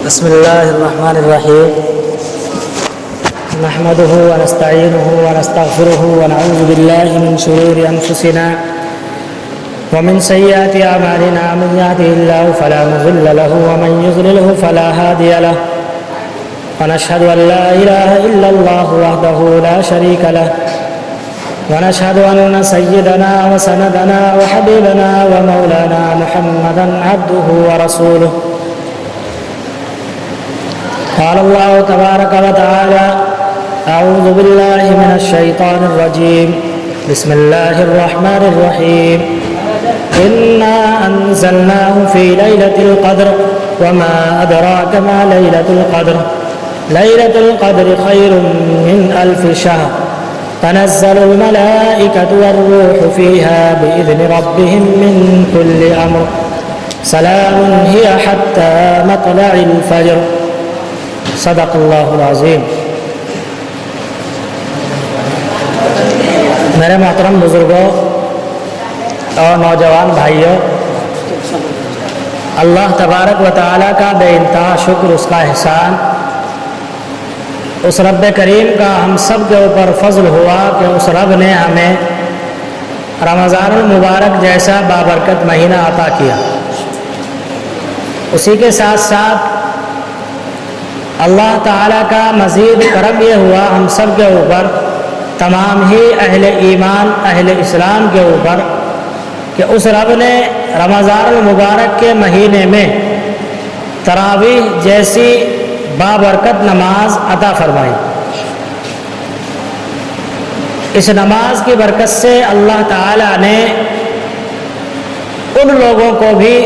بسم الله الرحمن الرحيم. نحمده ونستعينه ونستغفره ونعوذ بالله من شرور أنفسنا ومن سيئات أعمالنا، من يهده الله فلا مضل له ومن يضلله فلا هادي له، ونشهد أن لا إله إلا الله وحده لا شريك له، ونشهد أن سيدنا وسندنا وحبيبنا ومولانا محمدا عبده ورسوله. قال الله تبارك وتعالى: أعوذ بالله من الشيطان الرجيم، بسم الله الرحمن الرحيم. إنا أنزلناه في ليلة القدر وما أدراك ما ليلة القدر. ليلة القدر خير من 1000 شهر، تنزل الملائكة والروح فيها بإذن ربهم من كل أمر، سلام هي حتى مطلع الفجر. صدق اللہ العظیم. میرے محترم بزرگوں اور نوجوان بھائیوں، اللہ تبارک و تعالیٰ کا بے انتہا شکر، اس کا احسان، اس رب کریم کا ہم سب کے اوپر فضل ہوا کہ اس رب نے ہمیں رمضان المبارک جیسا بابرکت مہینہ عطا کیا. اسی کے ساتھ ساتھ اللہ تعالیٰ کا مزید کرم یہ ہوا ہم سب کے اوپر، تمام ہی اہل ایمان اہل اسلام کے اوپر، کہ اس رب نے رمضان المبارک کے مہینے میں تراویح جیسی بابرکت نماز عطا فرمائی. اس نماز کی برکت سے اللہ تعالیٰ نے ان لوگوں کو بھی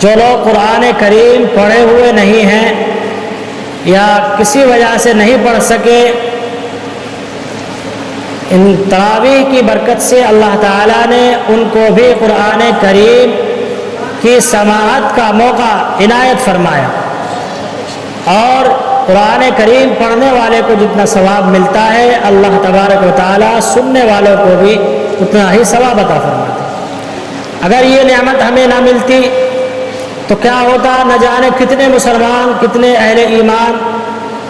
جو لوگ قرآن کریم پڑھے ہوئے نہیں ہیں یا کسی وجہ سے نہیں پڑھ سکے، ان تراویح کی برکت سے اللہ تعالیٰ نے ان کو بھی قرآن کریم کی سماعت کا موقع عنایت فرمایا. اور قرآن کریم پڑھنے والے کو جتنا ثواب ملتا ہے، اللہ تبارک و تعالیٰ سننے والوں کو بھی اتنا ہی ثواب عطا فرماتے. اگر یہ نعمت ہمیں نہ ملتی تو کیا ہوتا؟ نہ جانے کتنے مسلمان، کتنے اہل ایمان،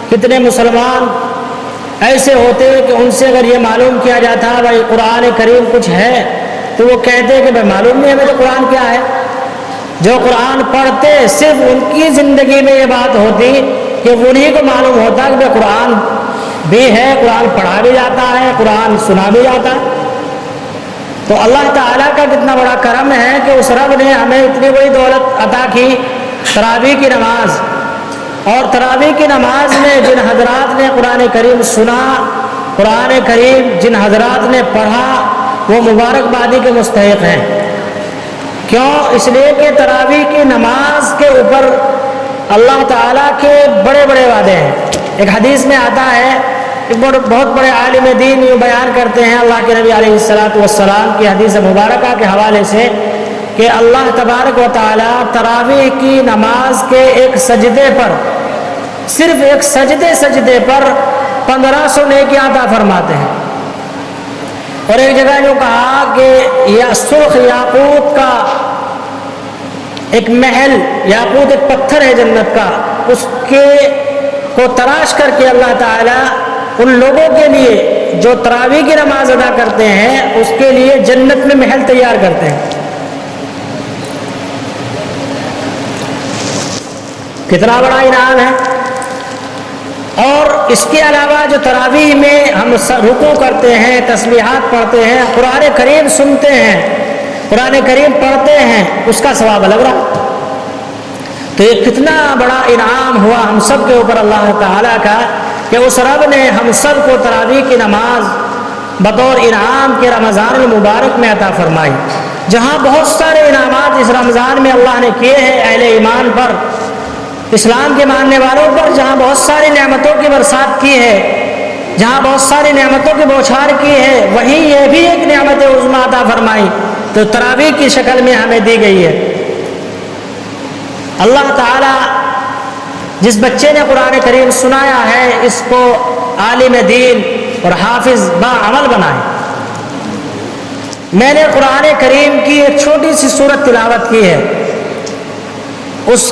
کتنے مسلمان ایسے ہوتے کہ ان سے اگر یہ معلوم کیا جاتا بھائی قرآن کریم کچھ ہے، تو وہ کہتے کہ بھائی معلوم نہیں ہمیں تو قرآن کیا ہے. جو قرآن پڑھتے صرف ان کی زندگی میں یہ بات ہوتی کہ انہیں کو معلوم ہوتا کہ بھائی قرآن بھی ہے، قرآن پڑھا بھی جاتا ہے، قرآن سنا بھی جاتا ہے. تو اللہ تعالیٰ کا کتنا بڑا کرم ہے کہ اس رب نے ہمیں اتنی بڑی دولت عطا کی، تراویح کی نماز. اور تراویح کی نماز میں جن حضرات نے قرآن کریم سنا، قرآن کریم جن حضرات نے پڑھا، وہ مبارکبادی کے مستحق ہیں. کیوں؟ اس لیے کہ تراویح کی نماز کے اوپر اللہ تعالیٰ کے بڑے بڑے وعدے ہیں. ایک حدیث میں آتا ہے، ایک بہت بڑے عالم دین یہ بیان کرتے ہیں اللہ کے نبی علیہ السلام کی حدیث مبارکہ کے حوالے سے کہ اللہ تبارک و تعالیٰ تراویح کی نماز کے ایک سجدے پر، صرف ایک سجدے پر 1500 نیکیاں عطا فرماتے ہیں. اور ایک جگہ جو کہا کہ یہ سرخ یاقوت کا ایک محل، یاقوت ایک پتھر ہے جنت کا، اس کے کو تراش کر کے اللہ تعالیٰ ان لوگوں کے لیے جو تراویح کی نماز ادا کرتے ہیں اس کے لیے جنت میں محل تیار کرتے ہیں. کتنا بڑا انعام ہے. اور اس کے علاوہ جو تراویح میں ہم رکوع کرتے ہیں، تسبیحات پڑھتے ہیں، قرآن کریم سنتے ہیں، قرآن کریم پڑھتے ہیں، اس کا ثواب الگ رہا. تو یہ کتنا بڑا انعام ہوا ہم سب کے اوپر اللہ تعالیٰ کا کہ اس رب نے ہم سب کو تراویح کی نماز بطور انعام کے رمضان المبارک میں عطا فرمائی. جہاں بہت سارے انعامات اس رمضان میں اللہ نے کیے ہیں اہل ایمان پر، اسلام کے ماننے والوں پر، جہاں بہت ساری نعمتوں کی برسات کی ہے، جہاں بہت ساری نعمتوں کی بوچھار کی ہے، وہیں یہ بھی ایک نعمت عظمیٰ عطا فرمائی تو تراویح کی شکل میں ہمیں دی گئی ہے. اللہ تعالیٰ جس بچے نے قرآن کریم سنایا ہے اس کو عالم دین اور حافظ با عمل بنائے. میں نے قرآن کریم کی ایک چھوٹی سی سورت تلاوت کی ہے، اس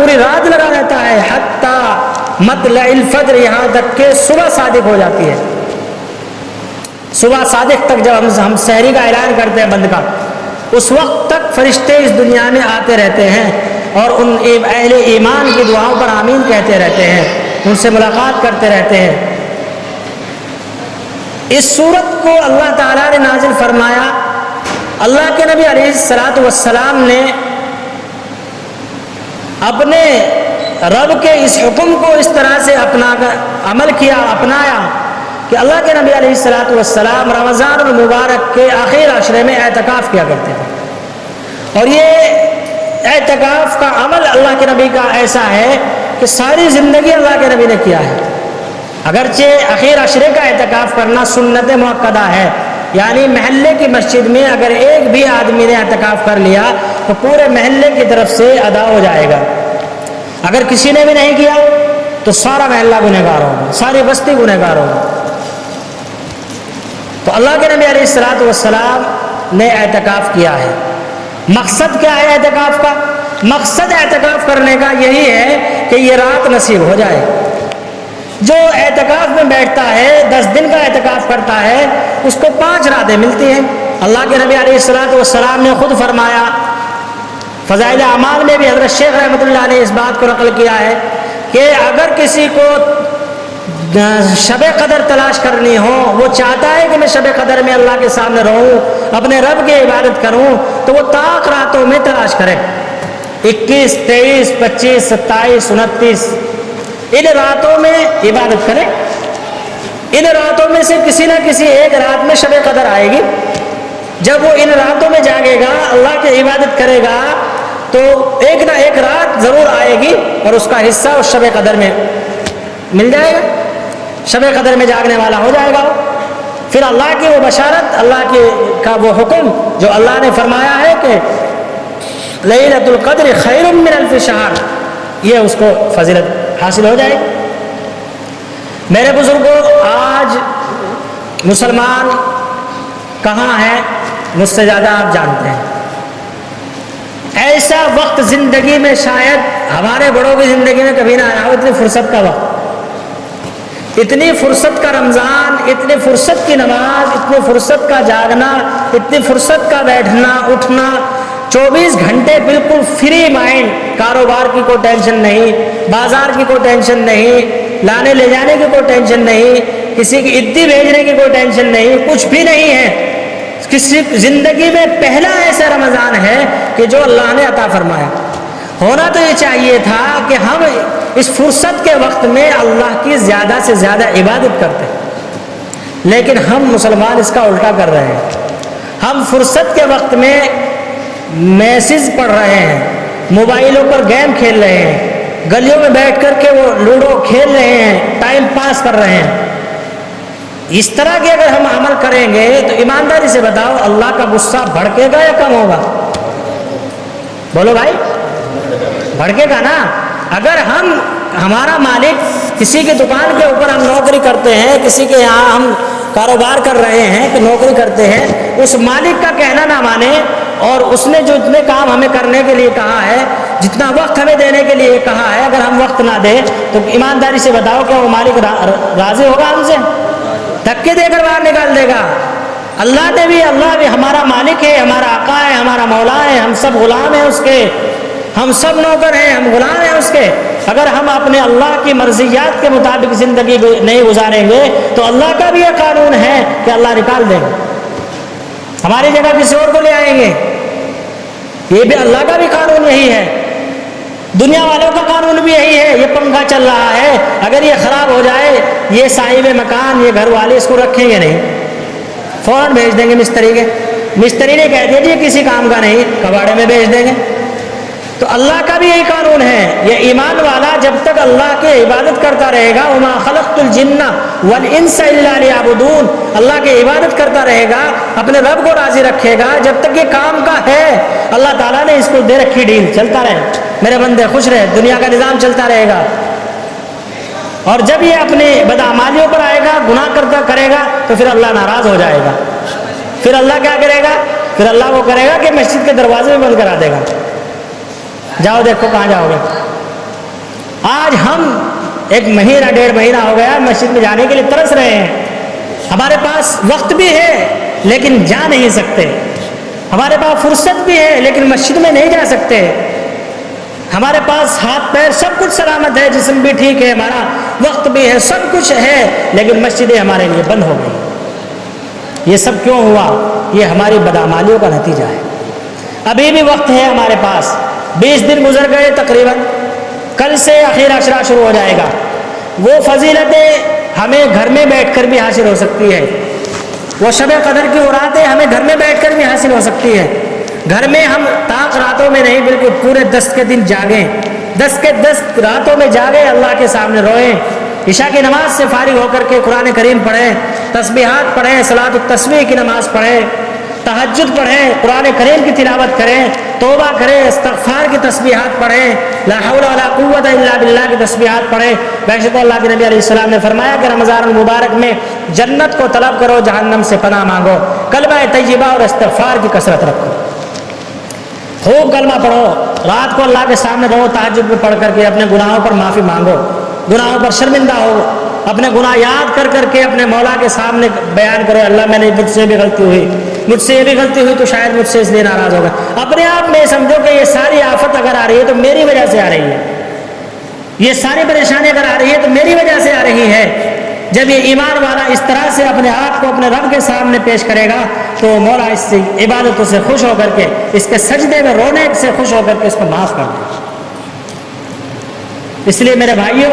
پوری رات لگا رہتا ہے، حتی مطلع الفجر، یہاں تک کہ صبح صادق ہو جاتی ہے۔ صبح صادق تک جب ہم سحری کا اعلان کرتے ہیں بند کا، اس وقت تک فرشتے اس دنیا میں آتے رہتے ہیں اور ان اہل ایمان کی دعاؤں پر آمین کہتے رہتے ہیں، ان سے ملاقات کرتے رہتے ہیں۔ اس سورت کو اللہ تعالیٰ نے نازل فرمایا، اللہ کے نبی علیہ الصلوۃ والسلام نے اپنے رب کے اس حکم کو اس طرح سے عمل کیا، اپنایا کہ اللہ کے نبی علیہ الصلوۃ والسلام رمضان المبارک کے آخر عشرے میں اعتکاف کیا کرتے تھے، اور یہ اعتکاف کا عمل اللہ کے نبی کا ایسا ہے کہ ساری زندگی اللہ کے نبی نے کیا ہے۔ اگرچہ آخر عشرے کا اعتکاف کرنا سنت مؤکدہ ہے، یعنی محلے کی مسجد میں اگر ایک بھی آدمی نے اعتکاف کر لیا تو پورے محلے کی طرف سے ادا ہو جائے گا۔ اگر کسی نے بھی نہیں کیا تو سارا محلہ گنہگار ہوگا، ساری بستی گنہگار ہوگا۔ تو اللہ کے نبی علیہ الصلوۃ والسلام نے اعتکاف کیا ہے۔ مقصد کیا ہے اعتکاف کا؟ مقصد اعتکاف کرنے کا یہی ہے کہ یہ رات نصیب ہو جائے۔ جو اعتکاف میں بیٹھتا ہے، 10 دن کا اعتکاف کرتا ہے، اس کو 5 راتیں ملتی ہیں۔ اللہ کے نبی علیہ الصلوۃ والسلام نے خود فرمایا، فضائل اعمال میں بھی حضرت شیخ رحمۃ اللہ نے اس بات کو نقل کیا ہے کہ اگر کسی کو شب قدر تلاش کرنی ہو، وہ چاہتا ہے کہ میں شب قدر میں اللہ کے سامنے رہوں، اپنے رب کی عبادت کروں، تو وہ طاق راتوں میں تلاش کرے، 21، 23، 25، 27، 29، ان راتوں میں عبادت کرے۔ ان راتوں میں سے کسی نہ کسی ایک رات میں شب قدر آئے گی۔ جب وہ ان راتوں میں جاگے گا، اللہ کی عبادت کرے گا، تو ایک نہ ایک رات ضرور آئے گی اور اس کا حصہ اس شب قدر میں مل جائے گا، شب قدر میں جاگنے والا ہو جائے گا۔ پھر اللہ کی وہ بشارت، اللہ کا وہ حکم جو اللہ نے فرمایا ہے کہ لیلۃ القدر خیر من الف شہر، یہ اس کو فضیلت حاصل ہو جائے۔ میرے بزرگوں، آج مسلمان کہاں ہیں مجھ سے زیادہ آپ جانتے ہیں۔ ایسا وقت زندگی میں شاید ہمارے بڑوں کی زندگی میں کبھی نہ آیا ہو، اتنی فرصت کا وقت، اتنی فرصت کا رمضان، اتنی فرصت کی نماز، اتنی فرصت کا جاگنا، اتنی فرصت کا بیٹھنا اٹھنا، 24 گھنٹے بالکل فری مائنڈ، کاروبار کی کوئی ٹینشن نہیں، بازار کی کوئی ٹینشن نہیں، لانے لے جانے کی کوئی ٹینشن نہیں، کسی کی عدی بھیجنے کی کوئی ٹینشن نہیں، کچھ بھی نہیں ہے۔ کسی زندگی میں پہلا ایسا رمضان ہے کہ جو اللہ نے عطا فرمایا۔ ہونا تو یہ چاہیے تھا کہ ہم اس فرصت کے وقت میں اللہ کی زیادہ سے زیادہ عبادت کرتے، لیکن ہم مسلمان اس کا الٹا کر رہے ہیں۔ ہم فرصت کے وقت میں میسج پڑھ رہے ہیں، موبائلوں پر گیم کھیل رہے ہیں، گلیوں میں بیٹھ کر کے وہ لوڈو کھیل رہے ہیں، ٹائم پاس کر رہے ہیں۔ اس طرح کے اگر ہم عمل کریں گے تو ایمانداری سے بتاؤ، اللہ کا غصہ بھڑکے گا یا کم ہوگا؟ بولو بھائی، بھڑکے گا نا۔ اگر ہمارا مالک، کسی کی دکان کے اوپر ہم نوکری کرتے ہیں، کسی کے یہاں ہم کاروبار کر رہے ہیں کہ نوکری کرتے ہیں، اس مالک کا کہنا نہ مانے اور اس نے جو اتنے کام ہمیں کرنے کے لیے کہا ہے، جتنا وقت ہمیں دینے کے لیے کہا ہے، اگر ہم وقت نہ دیں تو ایمانداری سے بتاؤ کہ وہ مالک راضی ہوگا ہم سے؟ دھکے دے کر باہر نکال دے گا۔ اللہ بھی ہمارا مالک ہے، ہمارا آقا ہے، ہمارا مولا ہے، ہم سب غلام ہیں اس کے، ہم سب نوکر ہیں، ہم غلام ہیں اس کے۔ اگر ہم اپنے اللہ کی مرضیات کے مطابق زندگی نہیں گزاریں گے تو اللہ کا بھی یہ قانون ہے کہ اللہ نکال دیں گے، ہماری جگہ کسی اور کو لے آئیں گے۔ یہ بھی اللہ کا بھی قانون یہی ہے، دنیا والوں کا قانون بھی یہی ہے۔ یہ پنکھا چل رہا ہے، اگر یہ خراب ہو جائے، یہ صاحب مکان، یہ گھر والے اس کو رکھیں گے نہیں، فوراً بھیج دیں گے مستری کے۔ مستری نے کہہ دیا جی کسی کام کا نہیں، کباڑے میں بھیج دیں گے۔ تو اللہ کا بھی یہی قانون ہے۔ یہ ایمان والا جب تک اللہ کی عبادت کرتا رہے گا، وما خلقت الجن والانس الا لیعبدون، اللہ کی عبادت کرتا رہے گا، اپنے رب کو راضی رکھے گا، جب تک یہ کام کا ہے اللہ تعالیٰ نے اس کو دے رکھی ڈیل، چلتا رہے، میرے بندے خوش رہے، دنیا کا نظام چلتا رہے گا۔ اور جب یہ اپنی بدعمالیوں پر آئے گا، گناہ کرے گا، تو پھر اللہ ناراض ہو جائے گا۔ پھر اللہ کیا کرے گا؟ پھر اللہ وہ کرے گا کہ مسجد کے دروازے میں بند کرا دے گا، جاؤ دیکھو کہاں جاؤ گے، آج ہم 1 مہینہ 1.5 مہینہ ہو گیا مسجد میں جانے کے لیے ترس رہے ہیں. ہمارے پاس وقت بھی ہے لیکن جا نہیں سکتے. ہمارے پاس فرصت بھی ہے لیکن مسجد میں نہیں جا سکتے. ہمارے پاس ہاتھ پیر سب کچھ سلامت ہے, جسم بھی ٹھیک ہے, ہمارا وقت بھی ہے, سب کچھ ہے, لیکن مسجدیں ہمارے لیے بند ہو گئی. یہ سب کیوں ہوا؟ یہ ہماری بدعمالیوں کا نتیجہ ہے. ابھی بھی وقت ہے ہمارے پاس, 20 دن گزر گئے تقریباً, کل سے اخیر عشرہ شروع ہو جائے گا. وہ فضیلتیں ہمیں گھر میں بیٹھ کر بھی حاصل ہو سکتی ہے. وہ شب قدر کی راتیں ہمیں گھر میں بیٹھ کر بھی حاصل ہو سکتی ہے. گھر میں ہم طاق راتوں میں نہیں بلکہ پورے 10 کے دن جاگیں, 10 کے 10 راتوں میں جاگیں, اللہ کے سامنے روئیں, عشاء کی نماز سے فارغ ہو کر کے قرآن کریم پڑھیں, تسبیحات پڑھیں, صلاۃ التسبیح کی نماز پڑھیں, تہجد پڑھیں, قرآن کریم کی تلاوت کریں, توبہ کریں, استغفار کی تسبیحات پڑھیں, لا حول ولا قوت الا باللہ کی تسبیحات پڑھیں. ویسے تو اللہ کے نبی علیہ السلام نے فرمایا کہ رمضان المبارک میں جنت کو طلب کرو, جہنم سے پناہ مانگو, کلمہ طیبہ اور استغفار کی کثرت رکھو, خوب کلمہ پڑھو, رات کو اللہ کے سامنے رہو, تہجد میں پڑھ کر کے اپنے گناہوں پر معافی مانگو, گناہوں پر شرمندہ ہو, اپنے گناہ یاد کر کر کے اپنے مولا کے سامنے بیان کرو, اللہ میں نے مجھ سے بھی غلطی ہوئی, مجھ سے یہ بھی غلطی ہوئی تو شاید مجھ سے اس لیے ناراض ہوگا. اپنے آپ میں سمجھو کہ یہ ساری آفت اگر آ رہی ہے تو میری وجہ سے آ رہی ہے, یہ ساری پریشانی اگر آ رہی ہے تو میری وجہ سے آ رہی ہے. جب یہ ایمان والا اس طرح سے اپنے آپ کو اپنے رب کے سامنے پیش کرے گا تو مولا اس سے عبادتوں سے خوش ہو کر کے, اس کے سجدے میں رونے سے خوش ہو کر کے اس کو معاف کر دے. اس لیے میرے بھائیوں,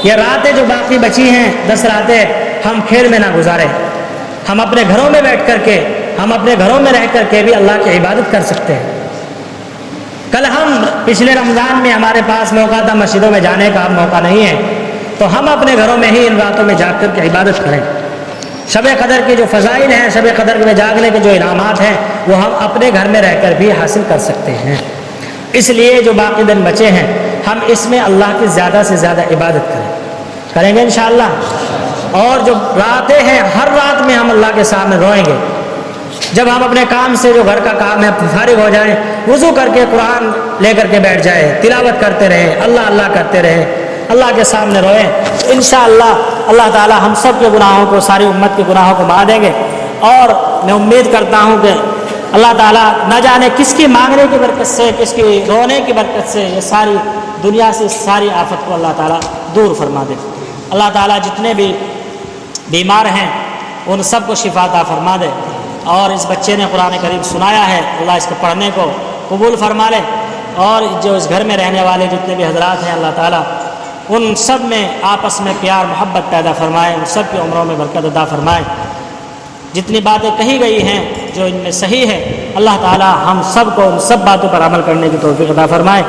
یہ راتیں جو باقی بچی ہیں 10 راتیں, ہم کھیل میں نہ گزاریں. ہم اپنے گھروں میں بیٹھ کر کے, ہم اپنے گھروں میں رہ کر کے بھی اللہ کی عبادت کر سکتے ہیں. کل ہم پچھلے رمضان میں ہمارے پاس موقع تھا مسجدوں میں جانے کا, اب موقع نہیں ہے, تو ہم اپنے گھروں میں ہی ان راتوں میں جاگ کر کے عبادت کریں. شب قدر کے جو فضائل ہیں, شب قدر میں جاگنے کے جو انعامات ہیں, وہ ہم اپنے گھر میں رہ کر بھی حاصل کر سکتے ہیں. اس لیے جو باقی دن بچے ہیں ہم اس میں اللہ کی زیادہ سے زیادہ عبادت کریں گے انشاءاللہ. اور جو راتیں ہیں, ہر رات میں ہم اللہ کے سامنے روئیں گے. جب ہم اپنے کام سے, جو گھر کا کام ہے, فارغ ہو جائیں, وضو کر کے قرآن لے کر کے بیٹھ جائیں, تلاوت کرتے رہیں, اللہ اللہ کرتے رہیں, اللہ کے سامنے روئیں. انشاءاللہ اللہ تعالی ہم سب کے گناہوں کو, ساری امت کے گناہوں کو معاف دیں گے. اور میں امید کرتا ہوں کہ اللہ تعالیٰ نہ جانے کس کی مانگنے کی برکت سے, کس کی رونے کی برکت سے یہ ساری دنیا سے ساری آفت کو اللہ تعالیٰ دور فرما دے. اللہ تعالیٰ جتنے بھی بیمار ہیں ان سب کو شفا عطا فرما دے. اور اس بچے نے قرآن کریم سنایا ہے, اللہ اس کو پڑھنے کو قبول فرما لے. اور جو اس گھر میں رہنے والے جتنے بھی حضرات ہیں, اللہ تعالیٰ ان سب میں آپس میں پیار محبت پیدا فرمائے, ان سب کی عمروں میں برکت عطا فرمائے. جتنی باتیں کہی گئی ہیں جو ان میں صحیح ہے, اللہ تعالیٰ ہم سب کو ان سب باتوں پر عمل کرنے کی توفیق عطا فرمائے.